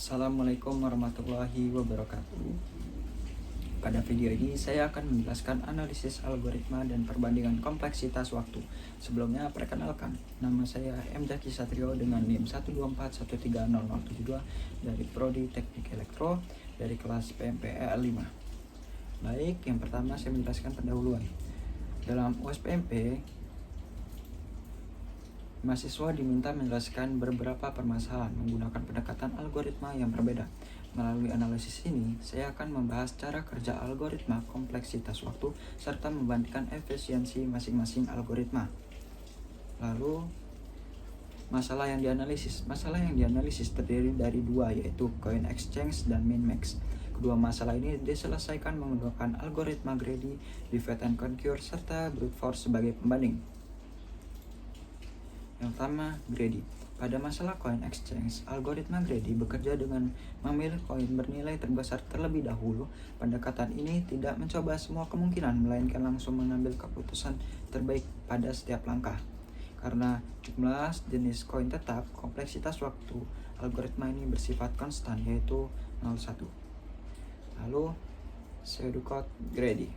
Assalamualaikum warahmatullahi wabarakatuh. Pada video ini saya akan menjelaskan analisis algoritma dan perbandingan kompleksitas waktu. Sebelumnya perkenalkan, nama saya M. Zaki Satrio dengan NIM 124130072 dari Prodi Teknik Elektro dari kelas PMP-EL 5. Baik, yang pertama saya menjelaskan pendahuluan. Dalam USPMP, mahasiswa diminta menjelaskan beberapa permasalahan menggunakan pendekatan algoritma yang berbeda. Melalui analisis ini, saya akan membahas cara kerja algoritma, kompleksitas waktu, serta membandingkan efisiensi masing-masing algoritma. Lalu, masalah yang dianalisis. Masalah yang dianalisis terdiri dari dua, yaitu coin exchange dan min-max. Kedua masalah ini diselesaikan menggunakan algoritma greedy, divide and conquer, serta brute force sebagai pembanding. Yang pertama, greedy. Pada masalah coin exchange, algoritma greedy bekerja dengan memilih koin bernilai terbesar terlebih dahulu. Pendekatan ini tidak mencoba semua kemungkinan, melainkan langsung mengambil keputusan terbaik pada setiap langkah. Karena jumlah jenis koin tetap, kompleksitas waktu algoritma ini bersifat konstan, yaitu 0,1. Lalu, pseudocode greedy.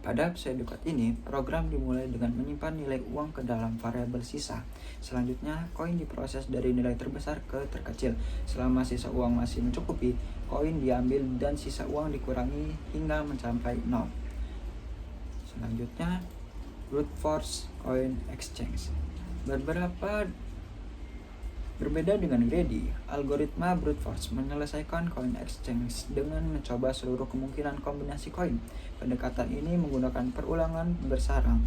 Pada pseudocode ini, program dimulai dengan menyimpan nilai uang ke dalam variabel sisa. Selanjutnya, koin diproses dari nilai terbesar ke terkecil. Selama sisa uang masih mencukupi, koin diambil dan sisa uang dikurangi hingga mencapai 0. Selanjutnya, brute force coin exchange. Berbeda dengan greedy, algoritma brute force menyelesaikan coin exchange dengan mencoba seluruh kemungkinan kombinasi koin. Pendekatan ini menggunakan perulangan bersarang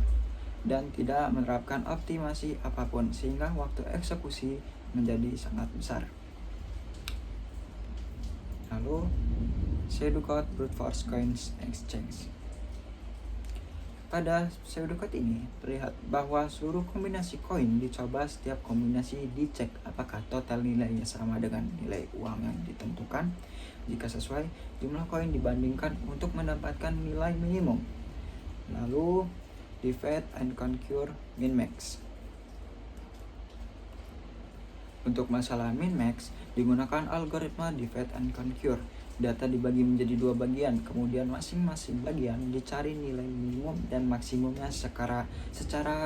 dan tidak menerapkan optimasi apapun, sehingga waktu eksekusi menjadi sangat besar. Lalu, pseudocode brute force coin exchange. Pada pseudocode ini, terlihat bahwa seluruh kombinasi koin dicoba. Setiap kombinasi dicek apakah total nilainya sama dengan nilai uang yang ditentukan. Jika sesuai, jumlah koin dibandingkan untuk mendapatkan nilai minimum. Lalu, divide and conquer min-max. Untuk masalah min-max, digunakan algoritma divide and conquer. Data dibagi menjadi dua bagian, kemudian masing-masing bagian dicari nilai minimum dan maksimumnya secara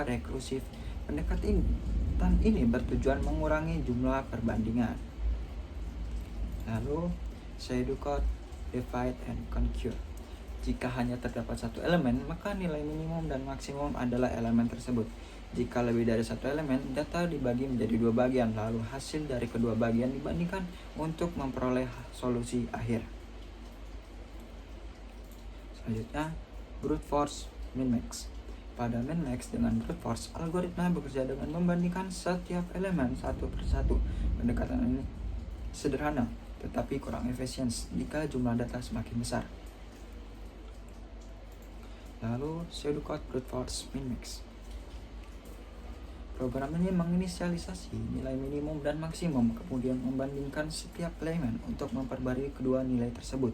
rekursif. Pendekatan ini bertujuan mengurangi jumlah perbandingan. Lalu, pseudocode divide and conquer. Jika hanya terdapat satu elemen, maka nilai minimum dan maksimum adalah elemen tersebut. Jika lebih dari satu elemen, data dibagi menjadi dua bagian, lalu hasil dari kedua bagian dibandingkan untuk memperoleh solusi akhir. Selanjutnya, brute force min-max. Pada min-max dengan brute force, algoritma bekerja dengan membandingkan setiap elemen satu persatu. Pendekatan ini sederhana, tetapi kurang efisien jika jumlah data semakin besar. Lalu, pseudocode brute force min-max. Program ini menginisialisasi nilai minimum dan maksimum, kemudian membandingkan setiap elemen untuk memperbarui kedua nilai tersebut.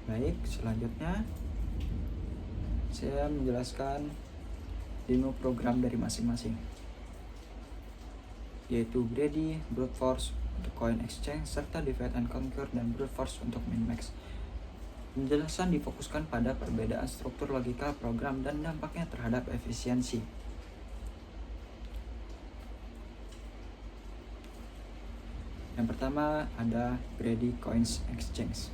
Baik, selanjutnya saya menjelaskan demo program dari masing-masing, yaitu greedy, brute force untuk coin exchange, serta divide and conquer dan brute force untuk min-max. Penjelasan difokuskan pada perbedaan struktur logika program dan dampaknya terhadap efisiensi. Yang pertama ada greedy coins exchange.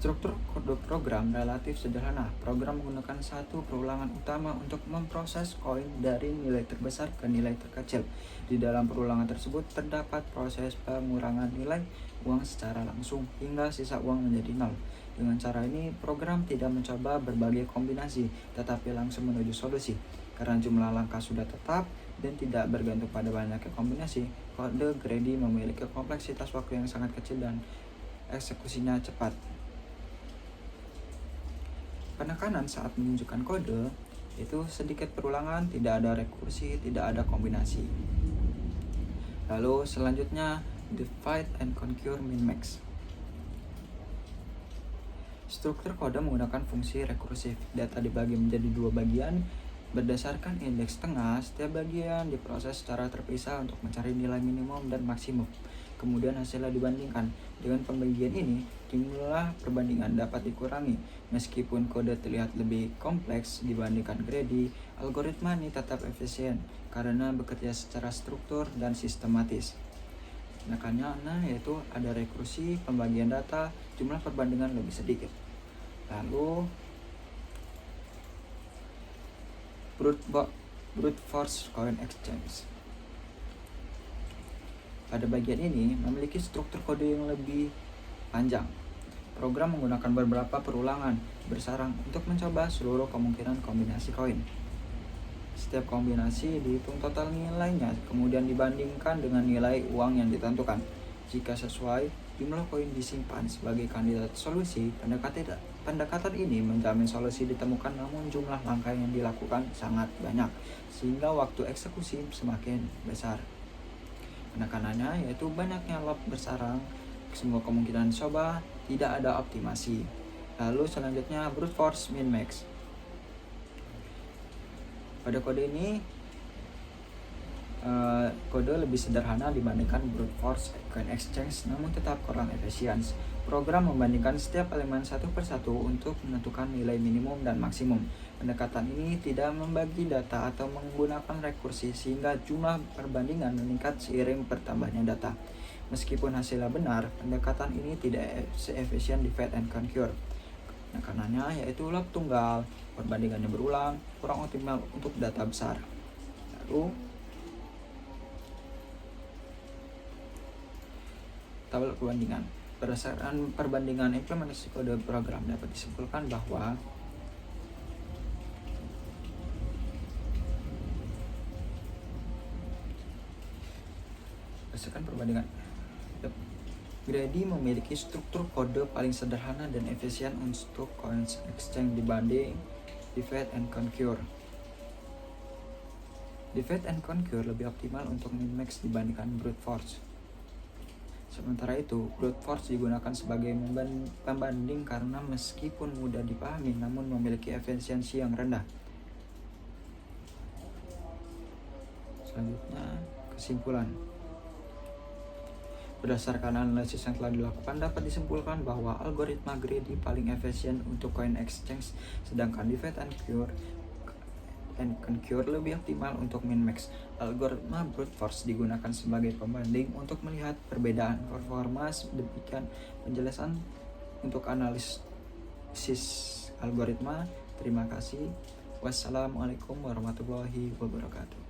Struktur kode program relatif sederhana. Program menggunakan satu perulangan utama untuk memproses koin dari nilai terbesar ke nilai terkecil. Di dalam perulangan tersebut terdapat proses pengurangan nilai uang secara langsung hingga sisa uang menjadi 0. Dengan cara ini, program tidak mencoba berbagai kombinasi, tetapi langsung menuju solusi. Karena jumlah langkah sudah tetap dan tidak bergantung pada banyaknya kombinasi, kode greedy memiliki kompleksitas waktu yang sangat kecil dan eksekusinya cepat. Penekanan saat menunjukkan kode itu sedikit perulangan, tidak ada rekursi, tidak ada kombinasi. Lalu selanjutnya divide and conquer min-max. Struktur kode menggunakan fungsi rekursif. Data dibagi menjadi dua bagian Berdasarkan indeks tengah, setiap bagian diproses secara terpisah untuk mencari nilai minimum dan maksimum. Kemudian hasilnya dibandingkan. Dengan pembagian ini, jumlah perbandingan dapat dikurangi. Meskipun kode terlihat lebih kompleks dibandingkan greedy, algoritma ini tetap efisien karena bekerja secara struktur dan sistematis. Menekannya yaitu ada rekursi, pembagian data, jumlah perbandingan lebih sedikit. Lalu brute force coin exchange. Pada bagian ini memiliki struktur kode yang lebih panjang. Program menggunakan beberapa perulangan bersarang untuk mencoba seluruh kemungkinan kombinasi koin. Setiap kombinasi dihitung total nilainya, kemudian dibandingkan dengan nilai uang yang ditentukan. Jika sesuai, jumlah koin disimpan sebagai kandidat solusi. Pendekatan ini menjamin solusi ditemukan, namun jumlah langkah yang dilakukan sangat banyak, sehingga waktu eksekusi semakin besar. Penekanannya yaitu banyaknya loop bersarang, semua kemungkinan dicoba, tidak ada optimasi. Lalu selanjutnya brute force min max. Pada kode ini kode lebih sederhana dibandingkan brute force coin exchange, namun tetap kurang efisien. Program membandingkan setiap elemen satu persatu untuk menentukan nilai minimum dan maksimum. Pendekatan ini tidak membagi data atau menggunakan rekursi, sehingga jumlah perbandingan meningkat seiring bertambahnya data. Meskipun hasilnya benar, pendekatan ini tidak seefisien divide and conquer. Penekanannya yaitu loop tunggal, perbandingannya berulang, kurang optimal untuk data besar. Lalu tabel perbandingan. Berdasarkan perbandingan implementasi kode program dapat disimpulkan bahwa greedy memiliki struktur kode paling sederhana dan efisien untuk coin exchange dibanding divide and conquer. Divide and conquer lebih optimal untuk min-max dibandingkan brute force. Sementara itu, brute force digunakan sebagai pembanding karena meskipun mudah dipahami namun memiliki efisiensi yang rendah. Selanjutnya, kesimpulan. Berdasarkan analisis yang telah dilakukan, dapat disimpulkan bahwa algoritma greedy paling efisien untuk coin exchange, sedangkan divide and conquer lebih optimal untuk min-max. Algoritma brute force digunakan sebagai pembanding untuk melihat perbedaan performa. Demikian penjelasan untuk analisis algoritma. Terima kasih. Wassalamualaikum warahmatullahi wabarakatuh.